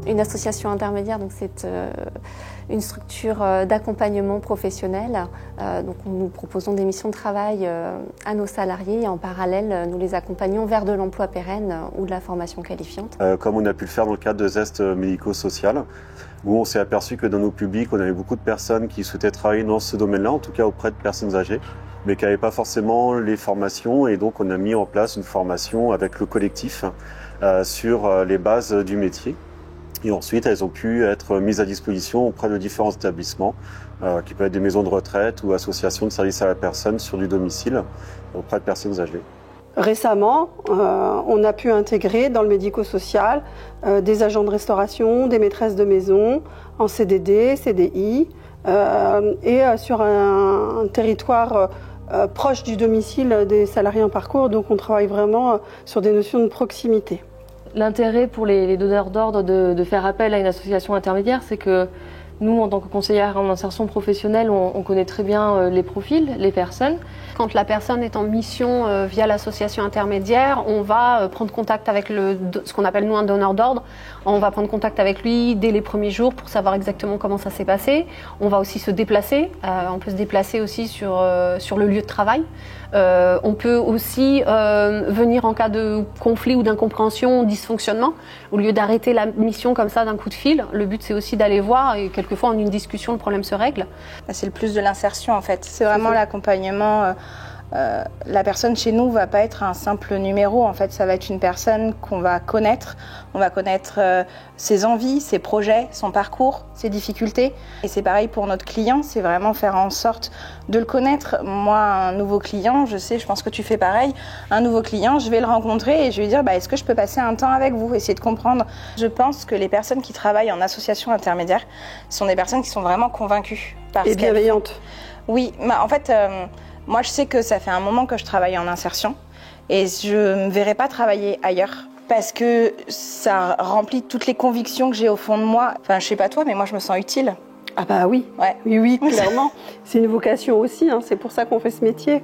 une association intermédiaire, donc c'est une structure d'accompagnement professionnel. Donc nous proposons des missions de travail à nos salariés et en parallèle, nous les accompagnons vers de l'emploi pérenne ou de la formation qualifiante. Comme on a pu le faire dans le cadre de Zest médico-social, où on s'est aperçu que dans nos publics, on avait beaucoup de personnes qui souhaitaient travailler dans ce domaine-là, en tout cas auprès de personnes âgées, mais qui n'avaient pas forcément les formations. Et donc on a mis en place une formation avec le collectif sur les bases du métier. Et ensuite, elles ont pu être mises à disposition auprès de différents établissements, qui peuvent être des maisons de retraite ou associations de services à la personne sur du domicile, auprès de personnes âgées. Récemment, on a pu intégrer dans le médico-social des agents de restauration, des maîtresses de maison, en CDD, CDI, et sur un territoire proche du domicile des salariés en parcours. Donc on travaille vraiment sur des notions de proximité. L'intérêt pour les donneurs d'ordre de faire appel à une association intermédiaire, c'est que nous, en tant que conseillère en insertion professionnelle, on connaît très bien les profils, les personnes. Quand la personne est en mission via l'association intermédiaire, on va prendre contact avec ce qu'on appelle nous un donneur d'ordre. On va prendre contact avec lui dès les premiers jours pour savoir exactement comment ça s'est passé. On va aussi se déplacer. On peut se déplacer aussi sur le lieu de travail. On peut aussi venir en cas de conflit ou d'incompréhension, dysfonctionnement, au lieu d'arrêter la mission comme ça d'un coup de fil. Le but, c'est aussi d'aller voir et quelquefois en une discussion, le problème se règle. C'est le plus de l'insertion en fait. C'est vraiment l'accompagnement. La personne chez nous va pas être un simple numéro, en fait ça va être une personne qu'on va connaître. On va connaître ses envies, ses projets, son parcours, ses difficultés. Et c'est pareil pour notre client, c'est vraiment faire en sorte de le connaître. Moi, un nouveau client, je pense que tu fais pareil, un nouveau client, je vais le rencontrer et je vais lui dire est-ce que je peux passer un temps avec vous, essayer de comprendre. Je pense que les personnes qui travaillent en association intermédiaire sont des personnes qui sont vraiment convaincues. Et bienveillantes. Oui, en fait... moi, je sais que ça fait un moment que je travaille en insertion et je ne me verrai pas travailler ailleurs parce que ça remplit toutes les convictions que j'ai au fond de moi. Enfin, je sais pas toi, mais moi, je me sens utile. Ah bah oui, ouais. oui, clairement. C'est une vocation aussi, c'est pour ça qu'on fait ce métier.